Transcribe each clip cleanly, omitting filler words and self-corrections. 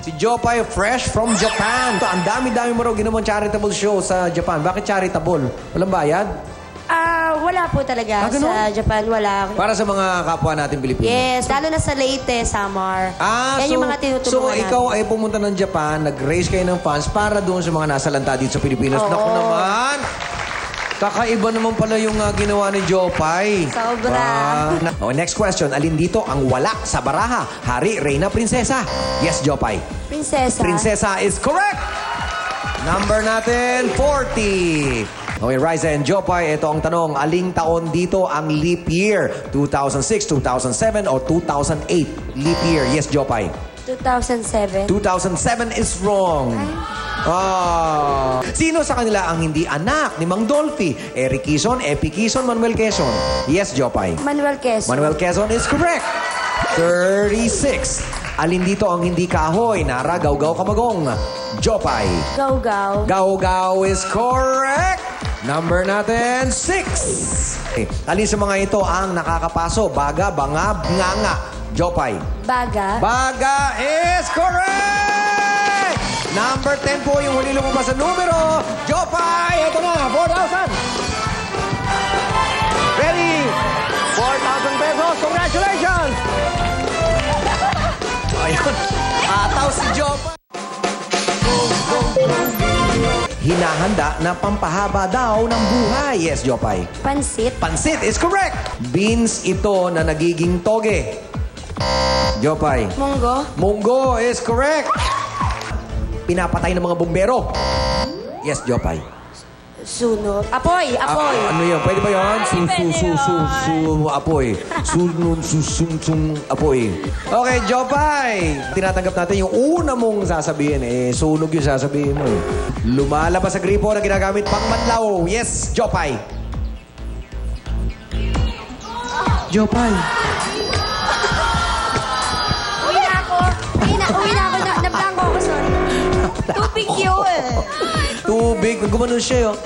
Si Jopay, fresh from Japan. Ang dami-dami mo raw ginawang charitable show sa Japan. Bakit charitable? Walang bayad? Wala po talaga. ganun? Sa Japan, wala. Para sa mga kapwa natin Pilipino. Yes, lalo na sa Leyte, Samar. Yan yung mga tinutulungan natin. ikaw ay pumunta ng Japan, nag-raise kayo ng funds para doon sa mga nasa lanta dito sa Pilipinas. Oo. Naku naman! Kakaiba naman pala yung ginawa ni Jopay. Sobra. Next question. Alin dito ang wala sa baraha? Hari, Reyna, Prinsesa? Yes, Jopay. Prinsesa. Prinsesa is correct! Number natin, 40. Okay, Riza and Jopay, ito ang tanong. Aling taon dito ang leap year? 2006, 2007, o 2008? Leap year. Yes, Jopay. 2007. 2007 is wrong. Sino sa kanila ang hindi anak ni Mang Dolphy? Eric Quezon, Epi Quezon, Manuel Quezon? Yes, Jopay. Manuel Quezon. Manuel Quezon is correct. 36. Alin dito ang hindi kahoy? Nara, Gawgaw, Kamagong? Jopay. Gawgaw. Gawgaw is correct. Number natin, 6. Alin sa mga ito ang nakakapaso? Baga, bangab, nganga? Jopay. Baga. Baga is correct! Number 10 po yung huli lumabas sa numero. Jopay, ito na, 4,000. Ready? 4,000 pesos. Congratulations! Ayun, ataw si Jopay. Hinahanda na pampahaba daw ng buhay. Yes, Jopay. Pansit. Pansit is correct. Beans ito na nagiging toge. Jopay. Munggo. Munggo is correct. Pinapatay ng mga bumbero. Yes, Jopay. Sunog. Apoy. Apoy. Ano yun? Pwede ba yun? Apoy. Apoy. Okay, Jopay. Tinatanggap natin yung una mong sasabihin. Sunog yung sasabihin mo. Lumalabas sa gripo na ginagamit pang manlaw. Yes, Jopay. Jopay. Uwi na ako. Uwi na ako. Nablangko ako, sorry. Tubig yun. Tubig. Gumanon siya yun.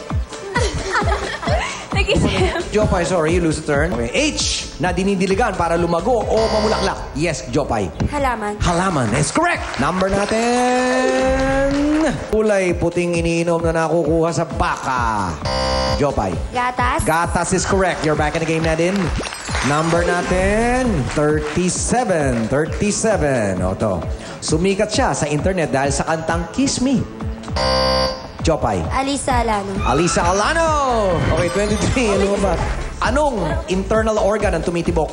Nag-isip. Jopay, sorry, you lose a turn. Okay. H na dinidiligan para lumago o mamulaklak. Yes, Jopay. Halaman. Halaman is correct. Number natin. Kulay puting iniinom na nakukuha sa baka. Jopay. Gatas. Gatas is correct. You're back in the game na din. Number natin, 37. 37. O to. Sumikat siya sa internet dahil sa kantang Kiss Me. Jopay. Alisa Alano. Alisa Alano. Okay, 23. Ano ba? Anong internal organ ang tumitibok?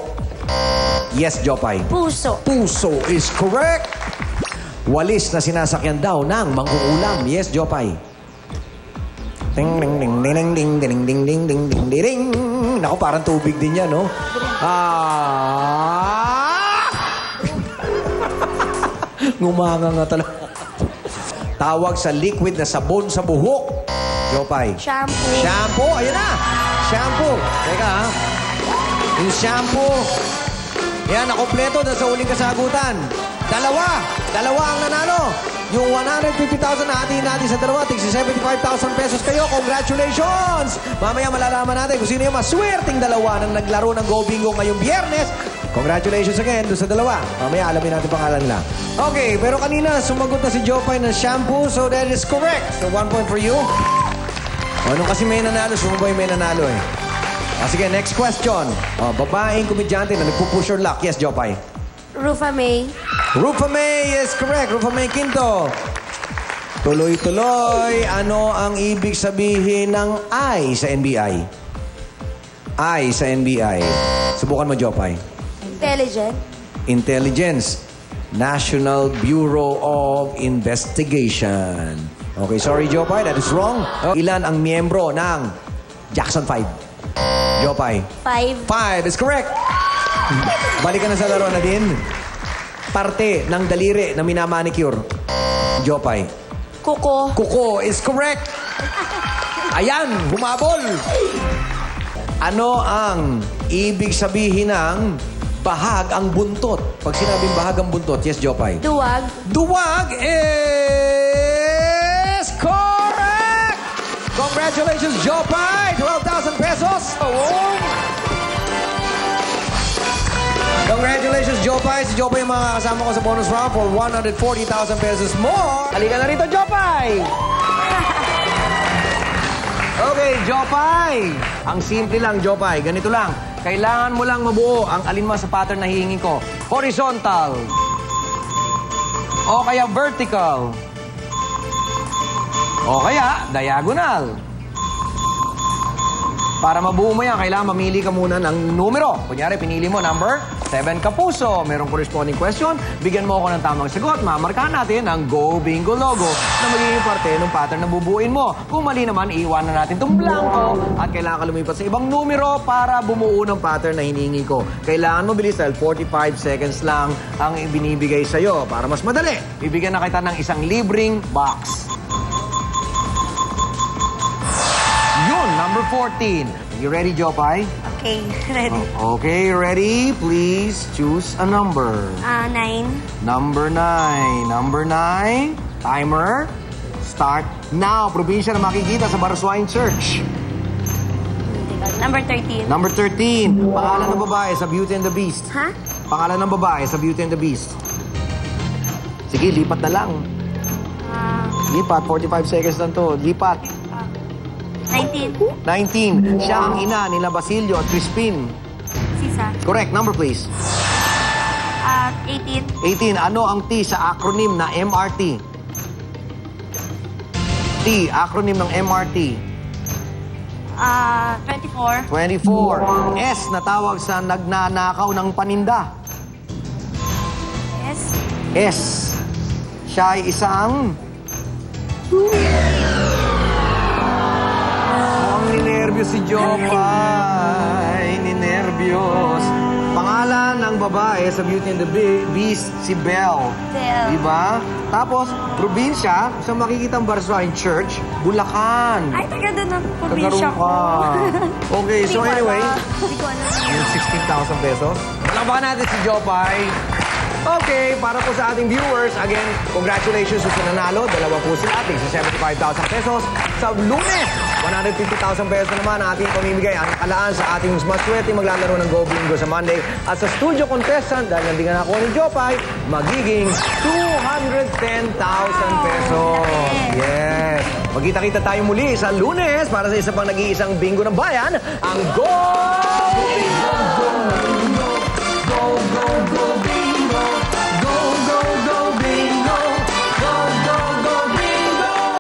Yes, Jopay. Puso. Puso is correct. Walis na sinasakyan daw ng mangkukulam. Yes, Jopay. Ding ding ding ding ding ding ding ding ding ding ding. Naku, parang tubig din yan, no? Ngumanga nga talaga. Tawag sa liquid na sabon sa buhok. Jopay. Shampoo. Shampoo. Ayun na. Shampoo. Teka, ha? Yung shampoo. Yan, nakompleto na sa huling kasagutan. Dalawa ang nanalo. Yung 150,000 na hatiin natin sa dalawa, tig 75,000 pesos kayo. Congratulations! Mamaya malalaman natin kung sino yung maswerteng dalawa nang naglaro ng Go Bingo ngayong Biyernes. Congratulations again doon sa dalawa. Mamaya alamin natin pangalan nila. Okay, pero kanina sumagot na si Jopay ng shampoo, so that is correct. So 1 point for you. Anong kasi may nanalo? Sumubay may nanalo eh. Sige, next question. Babaeng komedyante na nagpupush your luck. Yes, Jopay. Rufa May. Rufa May is correct. Rufa May Quinto. Tuloy-tuloy. Ano ang ibig sabihin ng I sa NBI? I sa NBI. Subukan mo, Jopay. Intelligent. Intelligence. National Bureau of Investigation. Okay, sorry, Jopay. That is wrong. Ilan ang miyembro ng Jackson 5? Jopay. 5. 5 is correct. Balikan na sa laro na din. Parte ng daliri na minamanicure. Jopay. Kuko. Kuko is correct. Ayan, humabol. Ano ang ibig sabihin ng bahag ang buntot? Pag sinabing bahag ang buntot, yes, Jopay. Duwag. Duwag is correct! Congratulations, Jopay! 12,000 pesos! Oh. The Congratulations, Jopay. Si Jopay yung mga kasama ko sa bonus round for 140,000 pesos more. Halika na rito, Jopay! Okay, Jopay. Ang simple lang, Jopay. Ganito lang. Kailangan mo lang mabuo ang alinman sa pattern na hihingin ko. Horizontal. O kaya vertical. O kaya diagonal. Para mabuo mo yan, kailangan mamili ka muna ng numero. Kunyari, pinili mo number 7 kapuso. Merong corresponding question. Bigyan mo ako ng tamang sagot. Mamarkahan natin ang Go Bingo logo na magiging parte ng pattern na bubuuin mo. Kung mali naman, iiwanan natin itong blanco at kailangan ka lumipat sa ibang numero para bumuo ng pattern na hinihingi ko. Kailangan mo bilis dahil 45 seconds lang ang binibigay sa'yo. Para mas madali, bibigyan na kita ng isang libreng box. Yun, number 14. You ready, Jopay? Okay, ready. Okay, ready? Please choose a number. 9. Number 9. Number 9. Timer. Start now. Probinsya na makikita sa Baraswain Church. Number 13. Number 13. Pangalan ng babae sa Beauty and the Beast. Ha? Pangalan ng babae sa Beauty and the Beast. Sige, lipat na lang. Lipat. 45 seconds lang to. Lipat. 19. 19. Siya ang ina nila Basilio at Crispin. Sisa. Correct. Number, please. 18. 18. Ano ang T sa acronym na MRT? T, acronym ng MRT. 24. 24. S na tawag sa nagnanakaw ng paninda. S. S. Siya ay isang... Mukhang ninervyos si Jopay. Ninervyos. Pangalan ng babae sa Beauty and the Beast, si Belle. Belle. Diba? Tapos, probinsya, sa makikita ang Baraswain Church, Bulacan. Ay, taga doon ang probinsya ko. Tagaroon ka. Okay, so anyway, Hindi ko alam. yung 16,000 pesos. Palakpakan natin si Jopay. Okay, para po sa ating viewers, again, congratulations sa nanalo. Dalawa po sila ating sa 75,000 pesos. Sa Lunes, 150,000 pesos naman ang ating pamimigay. Ang nakalaan sa ating mas swerte maglalaro ng Go Bingo sa Monday. At sa studio contestant, dahil nandingan ako ni Jopay, magiging 210,000 pesos. Yes. Magkita-kita tayo muli sa Lunes para sa isa pang nag-iisang bingo ng bayan, ang Go Bingo!